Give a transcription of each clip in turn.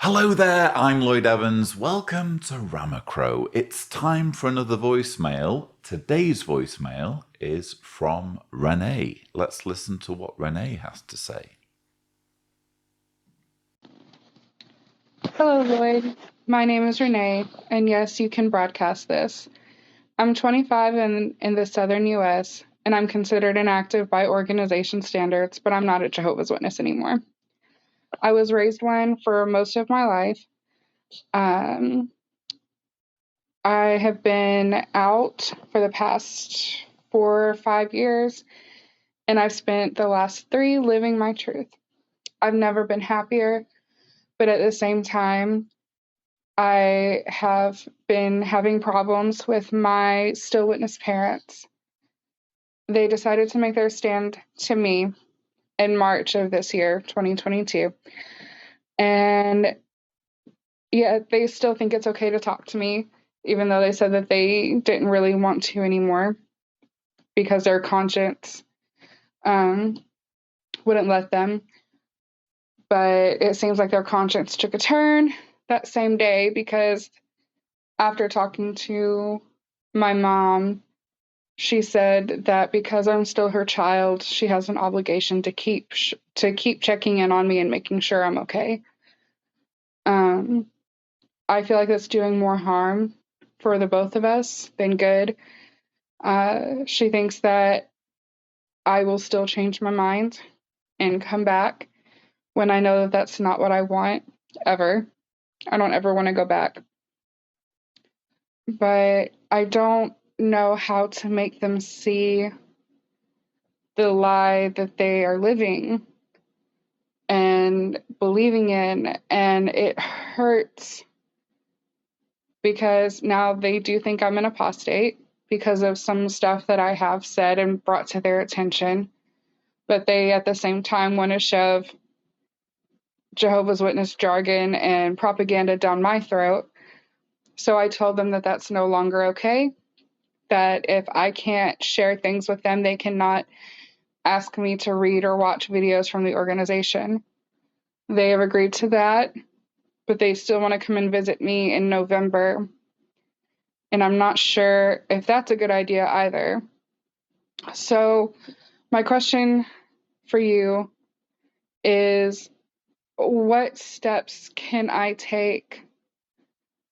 Hello there, I'm Lloyd Evans. Welcome to Ramacrow. It's time for another voicemail. Today's voicemail is from Renee. Let's listen to what Renee has to say. Hello, Lloyd. My name is Renee, and yes, you can broadcast this. I'm 25 and in the southern U.S., and I'm considered inactive by organization standards, but I'm not a Jehovah's Witness anymore. I was raised one for most of my life. I have been out for the past 4 or 5 years, and I've spent the last 3 living my truth. I've never been happier, but at the same time, I have been having problems with my still witness parents. They decided to make their stand to me in March of this year, 2022. And yet they still think it's okay to talk to me, even though they said that they didn't really want to anymore because their conscience wouldn't let them. But it seems like their conscience took a turn that same day because after talking to my mom, she said that because I'm still her child, she has an obligation to keep checking in on me and making sure I'm okay. I feel like that's doing more harm for the both of us than good. She thinks that I will still change my mind and come back when I know that that's not what I want ever. I don't ever want to go back. But I don't know how to make them see the lie that they are living and believing in, and it hurts because now they do think I'm an apostate because of some stuff that I have said and brought to their attention, but they at the same time want to shove Jehovah's Witness jargon and propaganda down my throat. So I told them that that's no longer okay, that if I can't share things with them, they cannot ask me to read or watch videos from the organization. They have agreed to that, but they still want to come and visit me in November. And I'm not sure if that's a good idea either. So my question for you is, what steps can I take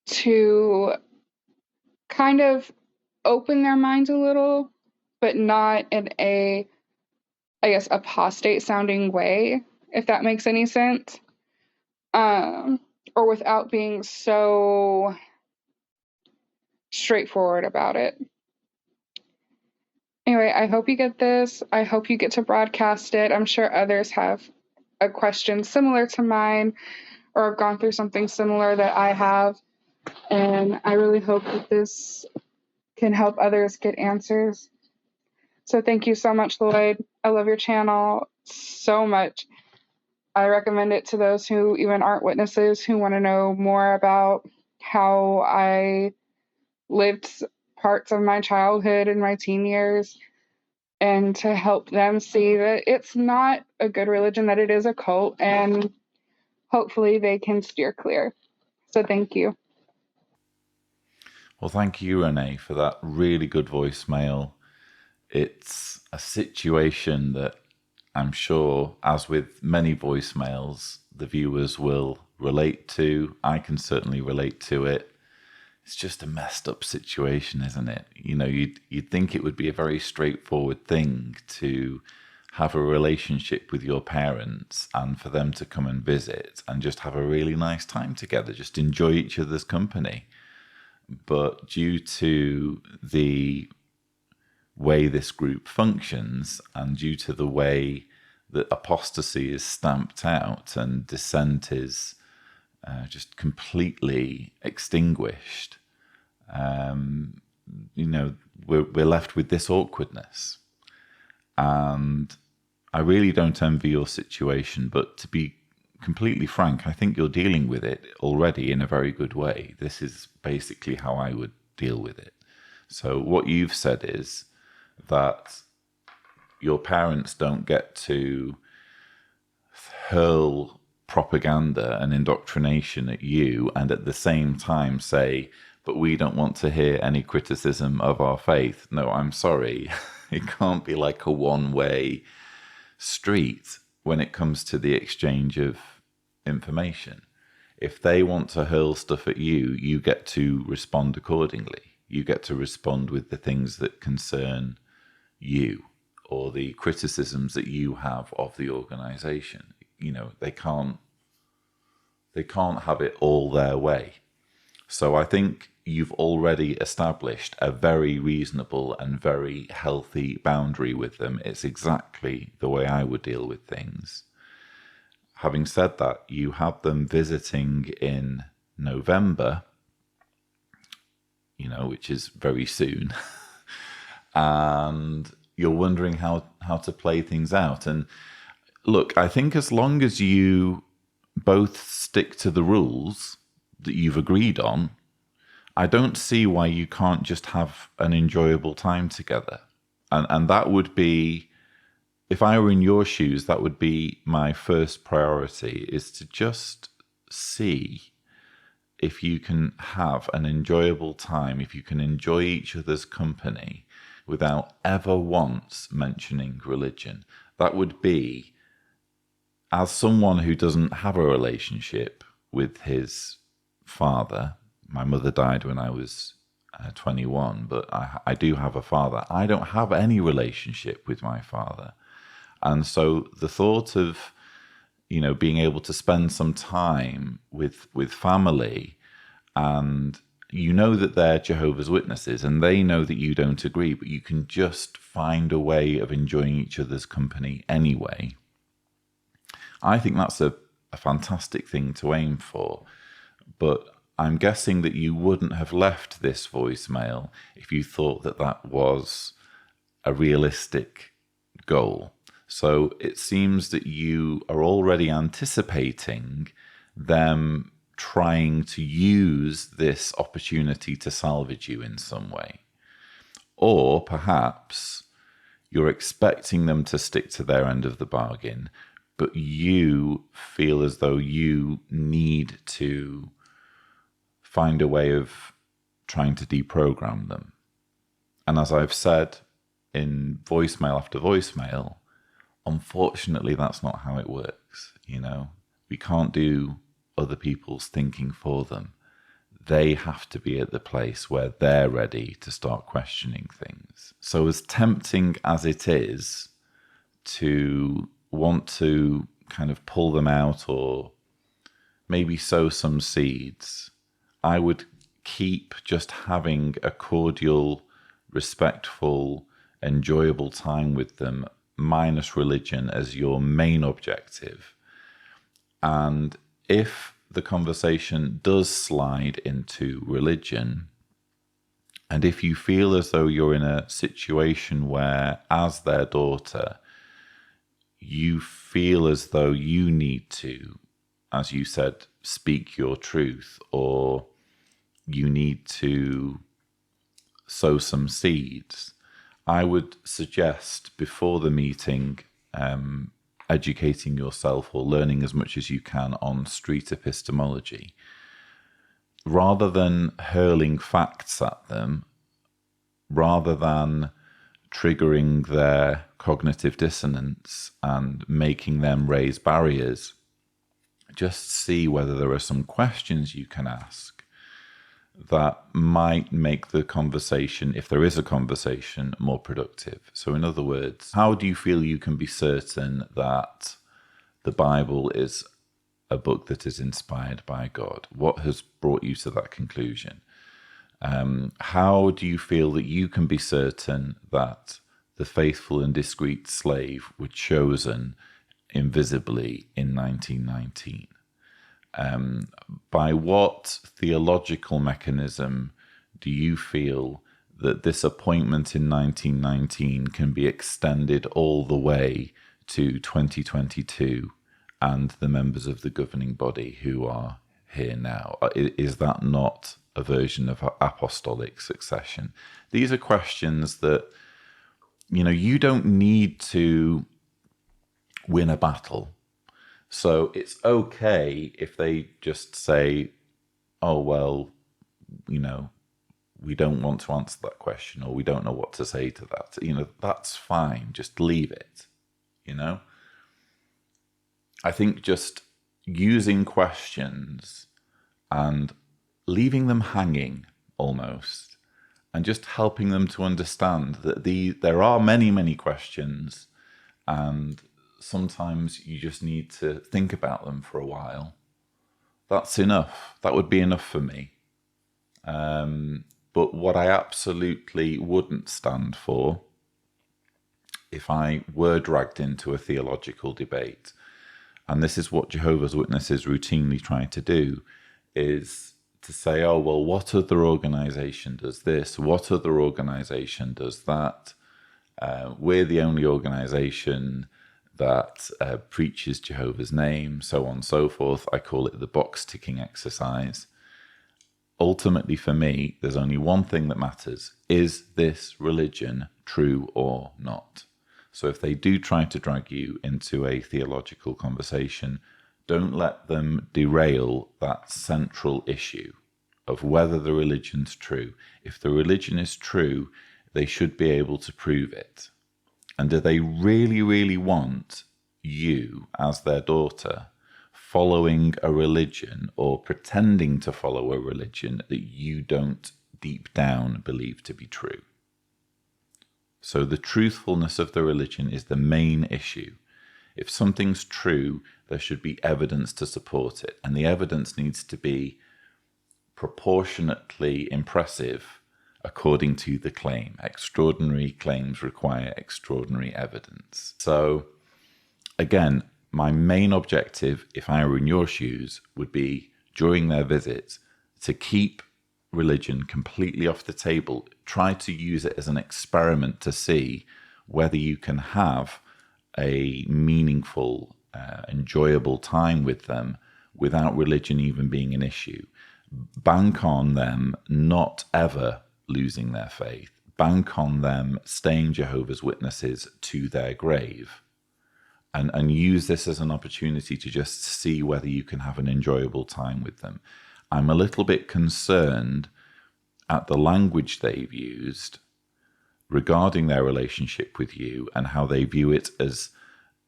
to kind of open their minds a little, but not in a, I guess, apostate sounding way, if that makes any sense? Or without being so straightforward about it. Anyway, I hope you get this. I hope you get to broadcast it. I'm sure others have a question similar to mine or have gone through something similar that I have. And I really hope that this can help others get answers. So thank you so much, Lloyd. I love your channel so much. I recommend it to those who even aren't witnesses who want to know more about how I lived parts of my childhood and my teen years, and to help them see that it's not a good religion, that it is a cult, and hopefully they can steer clear. So thank you. Well, thank you, Renee, for that really good voicemail. It's a situation that I'm sure, as with many voicemails, the viewers will relate to. I can certainly relate to it. It's just a messed up situation, isn't it? You know, you'd think it would be a very straightforward thing to have a relationship with your parents and for them to come and visit and just have a really nice time together, just enjoy each other's company. But due to the way this group functions and due to the way that apostasy is stamped out and dissent is just completely extinguished, you know, we're left with this awkwardness. And I really don't envy your situation, but to be completely frank, I think you're dealing with it already in a very good way. This is basically how I would deal with it. So what you've said is that your parents don't get to hurl propaganda and indoctrination at you, and at the same time say, but we don't want to hear any criticism of our faith. No, I'm sorry. It can't be like a one-way street when it comes to the exchange of information. If they want to hurl stuff at you, you get to respond accordingly. You get to respond with the things that concern you, or the criticisms that you have of the organization. They can't have it all their way. So I think you've already established a very reasonable and very healthy boundary with them. It's exactly the way I would deal with things. Having said that, you have them visiting in November, which is very soon. And you're wondering how to play things out. And look, I think as long as you both stick to the rules that you've agreed on, I don't see why you can't just have an enjoyable time together. And that would be, if I were in your shoes, that would be my first priority, is to just see if you can have an enjoyable time, if you can enjoy each other's company without ever once mentioning religion. That would be, as someone who doesn't have a relationship with his father. My mother died when I was 21, but I do have a father. I don't have any relationship with my father. And so the thought of, being able to spend some time with family, and that they're Jehovah's Witnesses and they know that you don't agree, but you can just find a way of enjoying each other's company anyway. I think that's a fantastic thing to aim for. But I'm guessing that you wouldn't have left this voicemail if you thought that that was a realistic goal. So it seems that you are already anticipating them trying to use this opportunity to salvage you in some way. Or perhaps you're expecting them to stick to their end of the bargain, but you feel as though you need to find a way of trying to deprogram them. And as I've said in voicemail after voicemail, unfortunately, that's not how it works. We can't do other people's thinking for them. They have to be at the place where they're ready to start questioning things. So as tempting as it is to want to kind of pull them out or maybe sow some seeds, I would keep just having a cordial, respectful, enjoyable time with them, minus religion, as your main objective. And if the conversation does slide into religion, and if you feel as though you're in a situation where, as their daughter, you feel as though you need to, as you said, speak your truth, or you need to sow some seeds, I would suggest before the meeting educating yourself or learning as much as you can on street epistemology. Rather than hurling facts at them, rather than triggering their cognitive dissonance and making them raise barriers, just see whether there are some questions you can ask that might make the conversation, if there is a conversation, more productive. So in other words, how do you feel you can be certain that the Bible is a book that is inspired by God? What has brought you to that conclusion? How do you feel that you can be certain that the faithful and discreet slave were chosen invisibly in 1919? By what theological mechanism do you feel that this appointment in 1919 can be extended all the way to 2022 and the members of the governing body who are here now? Is that not a version of apostolic succession? These are questions that, you don't need to win a battle. So it's okay if they just say, oh, well, we don't want to answer that question, or we don't know what to say to that. That's fine. Just leave it. I think just using questions and leaving them hanging almost, and just helping them to understand that there are many, many questions, and sometimes you just need to think about them for a while. That's enough. That would be enough for me. But what I absolutely wouldn't stand for, if I were dragged into a theological debate, and this is what Jehovah's Witnesses routinely try to do, is to say, oh, well, what other organization does this? What other organization does that? We're the only organization that preaches Jehovah's name, so on and so forth. I call it the box ticking exercise. Ultimately, for me, there's only one thing that matters. Is this religion true or not? So if they do try to drag you into a theological conversation, don't let them derail that central issue of whether the religion's true. If the religion is true, they should be able to prove it. And do they really, really want you, as their daughter, following a religion or pretending to follow a religion that you don't deep down believe to be true? So the truthfulness of the religion is the main issue. If something's true, there should be evidence to support it. And the evidence needs to be proportionately impressive according to the claim. Extraordinary claims require extraordinary evidence. So again, my main objective, if I were in your shoes, would be during their visit to keep religion completely off the table. Try to use it as an experiment to see whether you can have a meaningful, enjoyable time with them without religion even being an issue. Bank on them not ever losing their faith. Bank on them staying Jehovah's Witnesses to their grave. And use this as an opportunity to just see whether you can have an enjoyable time with them. I'm a little bit concerned at the language they've used regarding their relationship with you and how they view it as,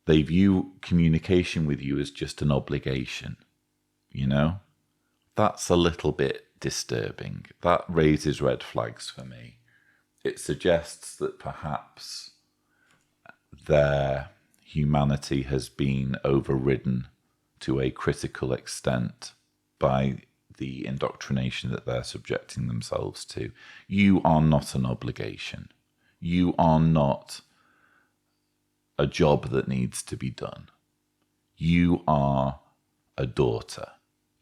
they view communication with you as just an obligation. That's a little bit disturbing. That raises red flags for me. It suggests that perhaps their humanity has been overridden to a critical extent by the indoctrination that they're subjecting themselves to. You are not an obligation. You are not a job that needs to be done. You are a daughter.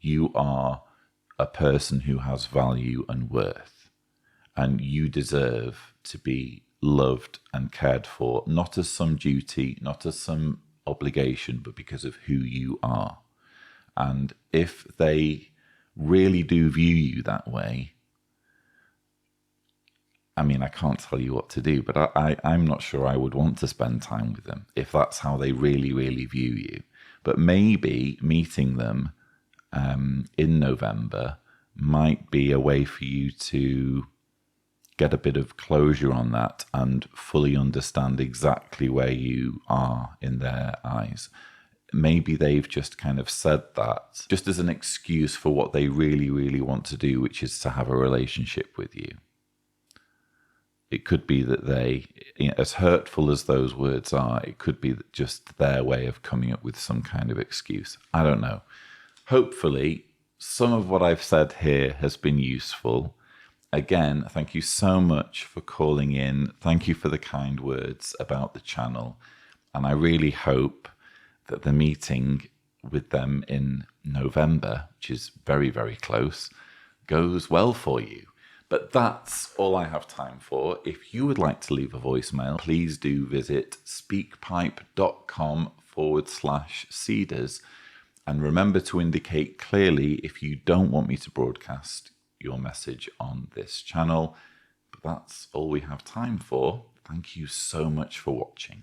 You are a person who has value and worth, and you deserve to be loved and cared for, not as some duty, not as some obligation, but because of who you are. And if they really do view you that way, I mean, I can't tell you what to do, but I'm not sure I would want to spend time with them if that's how they really, really view you. But maybe meeting them in November might be a way for you to get a bit of closure on that and fully understand exactly where you are in their eyes. Maybe they've just kind of said that just as an excuse for what they really, really want to do, which is to have a relationship with you. It could be that they, as hurtful as those words are, it could be just their way of coming up with some kind of excuse. I don't know. Hopefully, some of what I've said here has been useful. Again, thank you so much for calling in. Thank you for the kind words about the channel. And I really hope that the meeting with them in November, which is very, very close, goes well for you. But that's all I have time for. If you would like to leave a voicemail, please do visit speakpipe.com/Cedars. And remember to indicate clearly if you don't want me to broadcast your message on this channel. But that's all we have time for. Thank you so much for watching.